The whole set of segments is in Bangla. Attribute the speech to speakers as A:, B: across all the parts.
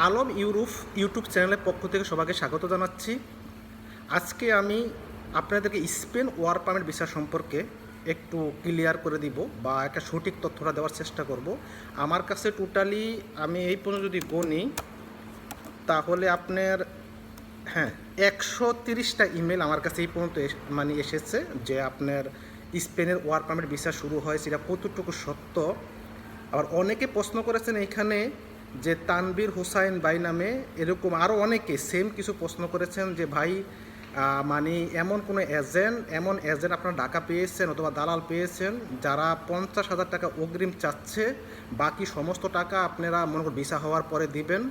A: আলম ইউটিউব চ্যানেলের পক্ষ থেকে সবাইকে স্বাগত জানাচ্ছি। আজকে আমি আপনাদেরকে স্পেন ওয়ার্ক পারমিট ভিসা সম্পর্কে একটু ক্লিয়ার করে দিব বা একটা সঠিক তথ্যটা দেওয়ার চেষ্টা করব। আমার কাছে টোটালি আমি এই পর্যন্ত যদি গণি তাহলে আপনার 130টা ইমেল আমার কাছে এই পর্যন্ত এসেছে যে আপনার স্পেনের ওয়ার্ক পারমিট ভিসা শুরু হয় সেটা কতটুকু সত্য। আবার অনেকে প্রশ্ন করেছেন এইখানে যে তানবীর হোসাইন ভাই নামে এরকম আরও অনেকে সেম কিছু প্রশ্ন করেছেন যে ভাই এমন এজেন্ট আপনারা টাকা পেয়েছেন অথবা দালাল পেয়েছেন যারা 50,000 টাকা অগ্রিম চাচ্ছে, বাকি সমস্ত টাকা আপনারা মনে করেন ভিসা হওয়ার পরে দিবেন,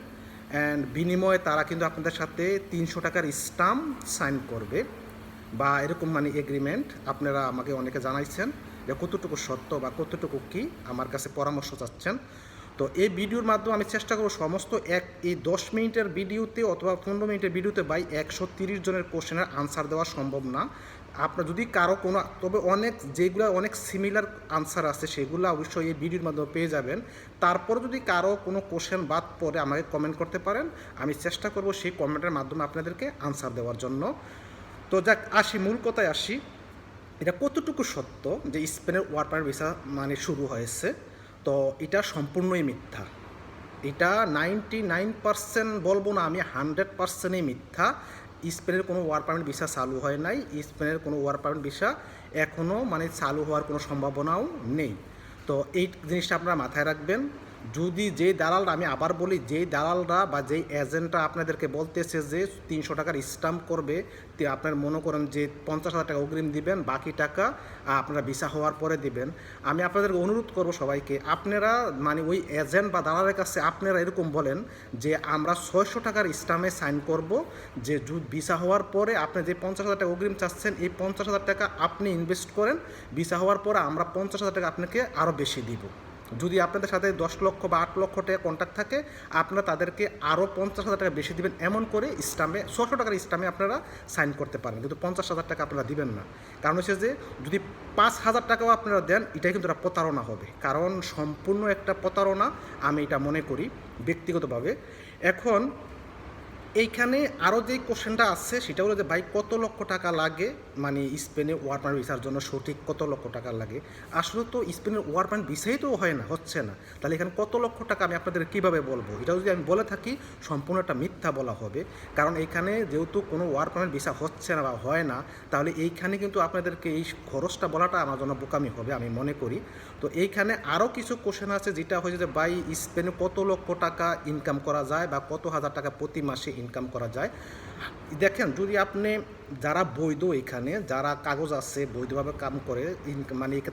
A: অ্যান্ড বিনিময়ে তারা কিন্তু আপনাদের সাথে 300 টাকার স্টাম্প সাইন করবে বা এরকম এগ্রিমেন্ট আপনারা আমাকে অনেকে জানাইছেন যে কতটুকু সত্য বা কতটুকু কি আমার কাছে পরামর্শ চাচ্ছেন। তো এই ভিডিওর মাধ্যমে আমি চেষ্টা করব সমস্ত এই 10 মিনিটের ভিডিওতে অথবা 15 মিনিটের ভিডিওতে 130 জনের কোশ্চেনের আনসার দেওয়া সম্ভব না। আপনার যদি কারো কোনো, তবে যেগুলো অনেক সিমিলার আনসার আছে সেগুলো অবশ্যই এই ভিডিওর মাধ্যমে পেয়ে যাবেন। তারপর যদি কারো কোনো কোশ্চেন বাদ পড়ে আমাকে কমেন্ট করতে পারেন, আমি চেষ্টা করব সেই কমেন্টের মাধ্যমে আপনাদেরকে আনসার দেওয়ার জন্য। তো যাক, মূল কথায় আসি, এটা কতটুকু সত্য যে স্পেনের ওয়ার্ক পারমিট ভিসা শুরু হয়েছে। তো এটা সম্পূর্ণই মিথ্যা। এটা 99% বলবো না, আমি 100%ই মিথ্যা। স্পেনের কোনো ওয়ার্ক পারমিট ভিসা চালু হয় নাই। স্পেনের কোনো ওয়ার্ক পারমিট ভিসা এখনও চালু হওয়ার কোনো সম্ভাবনাও নেই। তো এই জিনিসটা আপনারা মাথায় রাখবেন। যদি যেই দালালরা, আমি আবার বলি, যেই দালালরা বা যেই এজেন্টরা আপনাদেরকে বলতেছে যে 300 টাকার স্টাম্প করবে, আপনার মনে করেন যে 50,000 টাকা অগ্রিম দিবেন, বাকি টাকা আপনারা ভিসা হওয়ার পরে দিবেন, আমি আপনাদেরকে অনুরোধ করব সবাইকে, আপনারা ওই এজেন্ট বা দালালের কাছে আপনারা এরকম বলেন যে আমরা 600 টাকার স্টাম্পে সাইন করব, যে ভিসা হওয়ার পরে আপনি যে 50,000 টাকা অগ্রিম চাচ্ছেন এই 50,000 টাকা আপনি ইনভেস্ট করেন, ভিসা হওয়ার পরে আমরা 50,000 টাকা আপনাকে আরও বেশি দিব। যদি আপনাদের সাথে 10 লক্ষ বা 8 লক্ষ টাকা কন্ট্যাক্ট থাকে, আপনারা তাদেরকে আরও 50,000 টাকা বেশি দিবেন, এমন করে স্টাম্পে 600 টাকার স্টাম্পে আপনারা সাইন করতে পারেন, কিন্তু 50,000 টাকা আপনারা দিবেন না। কারণ হচ্ছে যে যদি 5,000 টাকাও আপনারা দেন, এটাই কিন্তু একটা প্রতারণা হবে, কারণ সম্পূর্ণ একটা প্রতারণা আমি এটা মনে করি ব্যক্তিগতভাবে। এখন এইখানে আরও যেই কোশ্চেনটা আছে সেটা হলো যে ভাই কত লক্ষ টাকা লাগে, স্পেনে ওয়ার্ক পারমিট ভিসার জন্য সঠিক কত লক্ষ টাকা লাগে। আসলে তো স্পেনের ওয়ার্ক পারমিট ভিসাই তো হচ্ছে না, তাহলে এখানে কত লক্ষ টাকা আমি আপনাদের কীভাবে বলবো? এটা যদি আমি বলে থাকি সম্পূর্ণ একটা মিথ্যা বলা হবে, কারণ এইখানে যেহেতু কোনো ওয়ার্ক পারমিট ভিসা হচ্ছে না বা হয় না, তাহলে এইখানে কিন্তু আপনাদেরকে এই খরচটা বলাটা আমার জন্য বোকামি হবে আমি মনে করি। তো এইখানে আরও কিছু কোশ্চেন আছে যেটা হয়েছে যে ভাই স্পেনে কত লক্ষ টাকা ইনকাম করা যায় বা কত হাজার টাকা প্রতি মাসে ইনকাম করা যায়। দেখেন, যদি আপনি যারা বৈধ, এখানে যারা কাগজ আছে বৈধভাবে কাম করে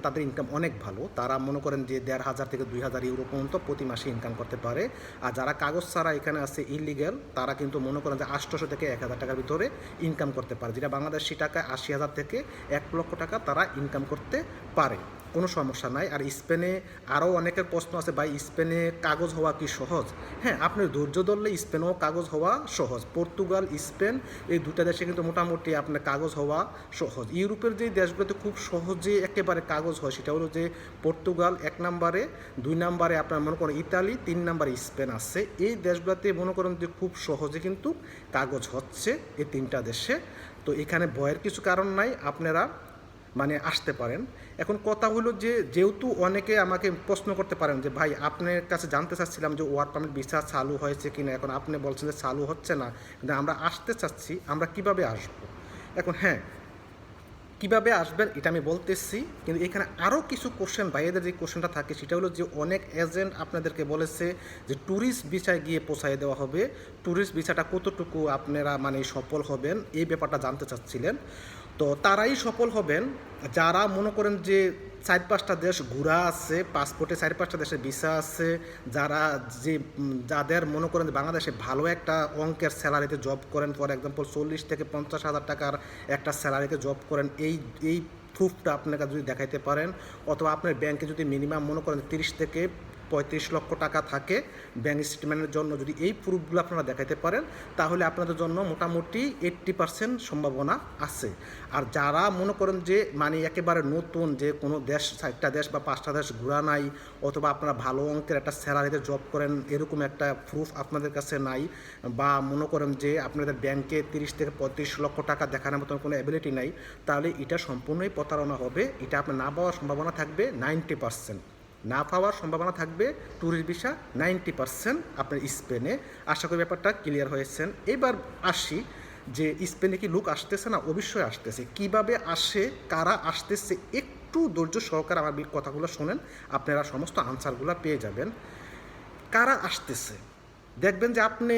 A: তাদের ইনকাম অনেক ভালো, তারা মনে করেন যে 1,500 থেকে 2,000 ইউরো পর্যন্ত প্রতি মাসে ইনকাম করতে পারে। আর যারা কাগজ ছাড়া এখানে আছে ইলিগ্যাল, তারা কিন্তু মনে করেন যে 800 থেকে 1,000 টাকার ভিতরে ইনকাম করতে পারে, যেটা বাংলাদেশি টাকায় 80,000 থেকে 1 লক্ষ টাকা তারা ইনকাম করতে পারে, কোনো সমস্যা নাই। আর স্পেনে আরও অনেকের প্রশ্ন আছে, ভাই স্পেনে কাগজ হওয়া কি সহজ? হ্যাঁ, আপনি ধৈর্য ধরলে স্পেনেও কাগজ হওয়া সহজ। পর্তুগাল, স্পেন এই দুটা দেশে কিন্তু মোটামুটি আপনার কাগজ হওয়া সহজ। ইউরোপের যে দেশগুলোতে খুব সহজে একেবারে কাগজ হয় সেটা হলো যে পর্তুগাল 1 নম্বরে, 2 নম্বরে আপনার মনে করেন ইতালি, 3 নম্বরে স্পেন আছে। এই দেশগুলোতে মনে করেন যে খুব সহজে কিন্তু কাগজ হচ্ছে এই 3টা দেশে। তো এখানে ভয়ের কিছু কারণ নাই, আপনারা আসতে পারেন। এখন কথা হলো যে যেহেতু অনেকে আমাকে প্রশ্ন করতে পারেন যে ভাই আপনার কাছে জানতে চাচ্ছিলাম যে ওয়ার্ক পারমিট ভিসা চালু হয়েছে কি না, এখন আপনি বলছেন যে চালু হচ্ছে না, কিন্তু আমরা আসতে চাচ্ছি, আমরা কিভাবে আসব? এখন হ্যাঁ, কীভাবে আসবেন এটা আমি বলতেছি, কিন্তু এখানে আরও কিছু কোশ্চেন, ভাইয়েদের যে কোশ্চেনটা থাকে সেটা হলো যে অনেক এজেন্ট আপনাদেরকে বলেছে যে ট্যুরিস্ট ভিসায় গিয়ে পৌঁছায় দেওয়া হবে, ট্যুরিস্ট ভিসাটা কতটুকু আপনারা সফল হবেন এই ব্যাপারটা জানতে চাচ্ছিলেন। তো তারাই সফল হবেন যারা মনে করেন যে 4-5টা দেশ ঘোরা আছে, পাসপোর্টে 4-5টা দেশের ভিসা আছে, যাদের মনে করেন বাংলাদেশে ভালো একটা অঙ্কের স্যালারিতে জব করেন, ফর এক্সাম্পল 40 থেকে 50,000 টাকার একটা স্যালারিতে জব করেন, এই প্রুফটা আপনাকে যদি দেখাইতে পারেন, অথবা আপনার ব্যাংকে যদি মিনিমাম মনে করেন 30 থেকে 35 লক্ষ টাকা থাকে ব্যাঙ্ক স্টেটমেন্টের জন্য, যদি এই প্রুফগুলো আপনারা দেখাতে পারেন তাহলে আপনাদের জন্য মোটামুটি 80% সম্ভাবনা আছে। আর যারা মনে করেন যে মানে একেবারে নতুন, যে কোনো দেশ 4টা দেশ বা 5টা দেশ ঘোরা নাই, অথবা আপনারা ভালো অঙ্কের একটা স্যালারিতে জব করেন এরকম একটা প্রুফ আপনাদের কাছে নাই, বা মনে করেন যে আপনাদের ব্যাংকে 30 থেকে 35 লক্ষ টাকা দেখানোর মতন কোনো অ্যাবিলিটি নাই, তাহলে এটা সম্পূর্ণই প্রতারণা হবে। এটা আপনার না পাওয়ার সম্ভাবনা থাকবে 90%, না পাওয়ার সম্ভাবনা থাকবে ট্যুরিস্ট ভিসা 90% আপনার স্পেনে। আশা করি ব্যাপারটা ক্লিয়ার হয়েছেন। এবার আসি যে স্পেনে কি লোক আসতেছে না, অবশ্যই আসতেছে। কিভাবে আসে, কারা আসতেছে, একটু ধৈর্য সহকারে আমার কথাগুলো শোনেন, আপনারা সমস্ত আনসারগুলো পেয়ে যাবেন। কারা আসতেছে দেখবেন যে আপনি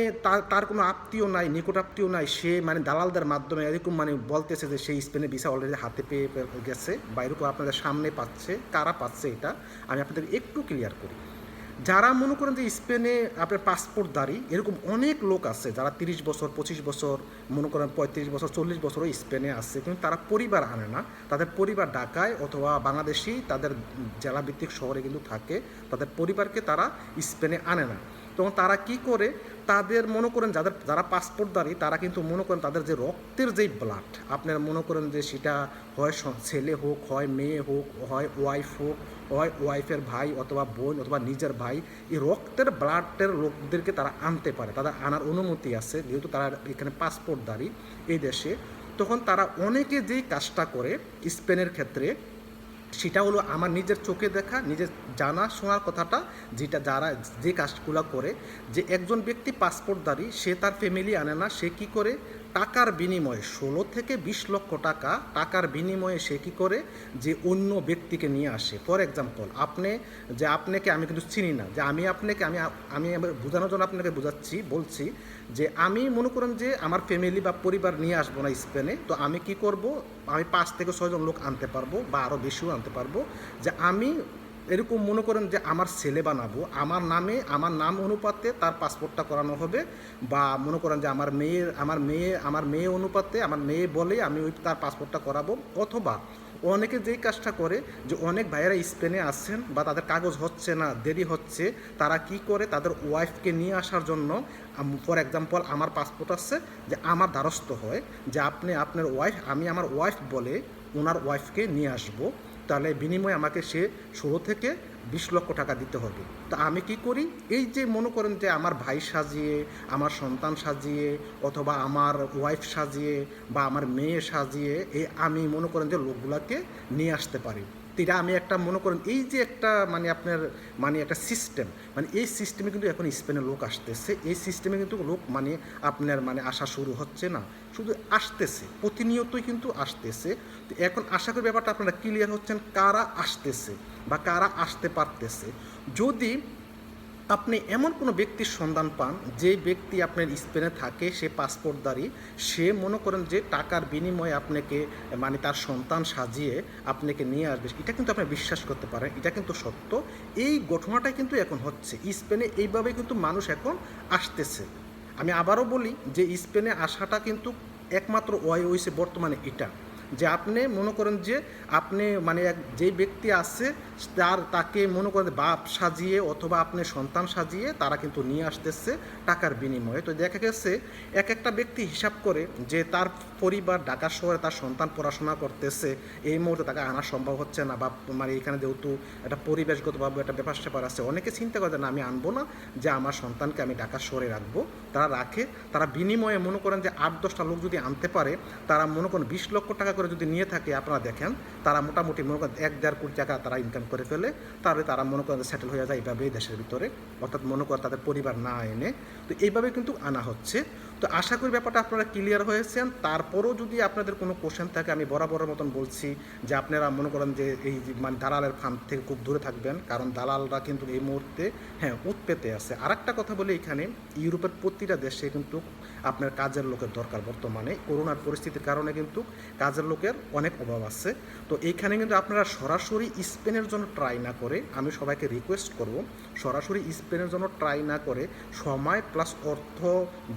A: তার কোনো আত্মীয় নাই, নিকট আত্মীয় নাই, সে মানে দালালদের মাধ্যমে এরকম মানে বলতেছে যে সেই স্পেনে ভিসা অলরেডি হাতে পেয়ে গেছে, বা এরকম আপনাদের সামনে পাচ্ছে। কারা পাচ্ছে এটা আমি আপনাদের একটু ক্লিয়ার করি। যারা মনে করেন যে স্পেনে আপনার পাসপোর্টধারী এরকম অনেক লোক আছে, যারা 30 বছর 25 বছর মনে করেন 35 বছর 40 বছরও স্পেনে আছে, কিন্তু তারা পরিবার আনে না। তাদের পরিবার ঢাকায় অথবা বাংলাদেশি তাদের জেলাভিত্তিক শহরে কিন্তু থাকে, তাদের পরিবারকে তারা স্পেনে আনে না। তখন তারা কি করে, তাদের মনে করেন যারা পাসপোর্টধারী তারা কিন্তু মনে করেন তাদের যে রক্তের যেই ব্লাড, আপনারা মনে করেন যে সেটা হয় ছেলে হোক, হয় মেয়ে হোক, হয় ওয়াইফ হোক, হয় ওয়াইফের ভাই অথবা বোন অথবা নিজের ভাই, এই রক্তের ব্লাডের লোকদেরকে তারা আনতে পারে, তাদের আনার অনুমতি আছে, যেহেতু তারা এখানে পাসপোর্টধারী এই দেশে। তখন তারা অনেকে যেই কাজটা করে স্পেনের ক্ষেত্রে, সেটা হলো আমার নিজের চোখে দেখা, নিজের জানা শোনার কথাটা, যেটা যারা যে কাজগুলো করে, যে একজন ব্যক্তি পাসপোর্টধারী সে তার ফ্যামিলি আনে না, সে কী করে টাকার বিনিময়ে 16 থেকে 20 লক্ষ টাকা টাকার বিনিময়ে সে কী করে যে অন্য ব্যক্তিকে নিয়ে আসে। ফর এক্সাম্পল, আপনাকে আমি কিন্তু চিনি না, যে আমি বোঝানোর জন্য আপনাকে বলছি যে আমি মনে করেন যে আমার ফ্যামিলি বা পরিবার নিয়ে আসবো না স্পেনে, তো আমি কি করব, আমি 5 থেকে 6 জন লোক আনতে পারবো বা আরও বেশিও আনতে পারবো, যে আমি এরকম মনে করেন যে আমার ছেলে বানাবো, আমার নাম অনুপাতে তার পাসপোর্টটা করানো হবে, বা মনে করেন যে আমার মেয়ে অনুপাতে আমার মেয়ে বলেই আমি তার পাসপোর্টটা করাবো। অথবা অনেকে যেই কাজটা করে, যে অনেক ভাইয়েরা স্পেনে আসছেন বা তাদের কাগজ হচ্ছে না, দেরি হচ্ছে, তারা কি করে তাদের ওয়াইফকে নিয়ে আসার জন্য, ফর এক্সাম্পল আমার পাসপোর্ট আছে, যে আমার দ্বারস্থ হয় যে আপনার ওয়াইফ, আমি আমার ওয়াইফ বলে ওনার ওয়াইফকে নিয়ে আসবো, তাহলে বিনিময়ে আমাকে সে 16 থেকে 20 লক্ষ টাকা দিতে হবে। তো আমি কি করি, এই যে মনে করেন যে আমার ভাই সাজিয়ে, আমার সন্তান সাজিয়ে, অথবা আমার ওয়াইফ সাজিয়ে বা আমার মেয়ে সাজিয়ে আমি মনে করেন যে লোকগুলোকে নিয়ে আসতে পারি। তো এটা আমি একটা মনে করেন এই যে একটা আপনার একটা সিস্টেম, এই সিস্টেমে কিন্তু এখন স্পেনের লোক আসতেছে। এই সিস্টেমে কিন্তু লোক আপনার আসা শুরু হচ্ছে না, শুধু আসতেছে, প্রতিনিয়তই কিন্তু আসতেছে। তো এখন আশা করি ব্যাপারটা আপনারা ক্লিয়ার হচ্ছেন, কারা আসতেছে বা কারা আসতে পারতেছে। যদি আপনি এমন কোনো ব্যক্তির সন্ধান পান, যে ব্যক্তি আপনার স্পেনে থাকে, সে পাসপোর্টধারী, সে মনে করেন যে টাকার বিনিময়ে আপনাকে তার সন্তান সাজিয়ে আপনাকে নিয়ে আসবে, এটা কিন্তু আপনি বিশ্বাস করতে পারেন, এটা কিন্তু সত্য। এই ঘটনাটাই কিন্তু এখন হচ্ছে স্পেনে, এইভাবে কিন্তু মানুষ এখন আসতেছে। আমি আবারও বলি যে স্পেনে আসাটা কিন্তু একমাত্র ওয়াই হয়েছে বর্তমানে এটা, যে আপনি মনে করেন যে আপনি যে ব্যক্তি আছে তাকে মনে করেন বাপ সাজিয়ে অথবা আপনি সন্তান সাজিয়ে তারা কিন্তু নিয়ে আসতেছে টাকার বিনিময়ে। তো দেখা গেছে একটা ব্যক্তি হিসাব করে যে তার পরিবার ঢাকা শহরে, তার সন্তান পড়াশোনা করতেছে, এই মুহূর্তে তাকে আনা সম্ভব হচ্ছে না, বা এখানে যেহেতু একটা পরিবেশগতভাবে একটা ব্যাপার স্যাপার আছে, অনেকে চিন্তা করে না আমি আনবো না, যে আমার সন্তানকে আমি ঢাকা শহরে রাখবো। তারা রাখে, তারা বিনিময়ে মনে করেন যে 8-10টা লোক যদি আনতে পারে, তারা মনে করেন 20 লক্ষ টাকা করে যদি নিয়ে থাকে, আপনারা দেখেন তারা মোটামুটি মনে করেন 1-1.5 কোটি টাকা তারা ইনকাম করে ফেলে, তাহলে তারা মনে করেন সেটেল হয়ে যায় এইভাবেই দেশের ভিতরে, অর্থাৎ মনে করেন তাদের পরিবার না এনে। তো এইভাবে কিন্তু আনা হচ্ছে। তো আশা করি ব্যাপারটা আপনারা ক্লিয়ার হয়েছেন। তারপরও যদি আপনাদের কোনো কোশ্চেন থাকে, আমি বরাবরের মতন বলছি যে আপনারা মনে করেন যে এই দালালের ফান্ড থেকে খুব দূরে থাকবেন, কারণ দালালরা কিন্তু এই মুহূর্তে উৎপেতে আছে। আর একটা কথা বলি, এখানে ইউরোপের প্রতিটা দেশে কিন্তু আপনার কাজের লোকের দরকার। বর্তমানে করোনার পরিস্থিতির কারণে কিন্তু কাজের লোকের অনেক অভাব আছে। তো এইখানে কিন্তু আপনারা সরাসরি স্পেনের জন্য ট্রাই না করে, আমি সবাইকে রিকোয়েস্ট করব, সরাসরি স্পেনের জন্য ট্রাই না করে সময় প্লাস অর্থ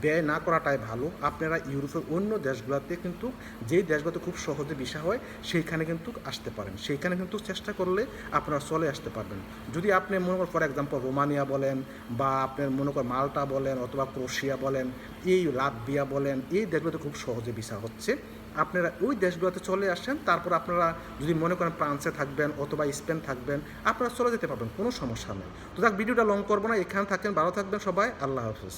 A: ব্যয় না করে করাটাই ভালো। আপনারা ইউরোপের অন্য দেশগুলোতে কিন্তু যেই দেশগুলোতে খুব সহজে ভিসা হয় সেইখানে কিন্তু আসতে পারেন, সেইখানে কিন্তু চেষ্টা করলে আপনারা চলে আসতে পারবেন। যদি আপনি মনে করেন ফর এক্সাম্পল রোমানিয়া বলেন বা আপনার মনে করেন মাল্টা বলেন অথবা ক্রোয়েশিয়া বলেন, এই লাতভিয়া বলেন, এই দেশগুলোতে খুব সহজে ভিসা হচ্ছে, আপনারা ওই দেশগুলোতে চলে আসেন। তারপর আপনারা যদি মনে করেন ফ্রান্সে থাকবেন অথবা স্পেন থাকবেন, আপনারা চলে যেতে পারবেন, কোনো সমস্যা নেই। তো যাক, ভিডিওটা লং করবো না, এখানে থাকেন, ভালো থাকবেন সবাই, আল্লাহ হাফিজ।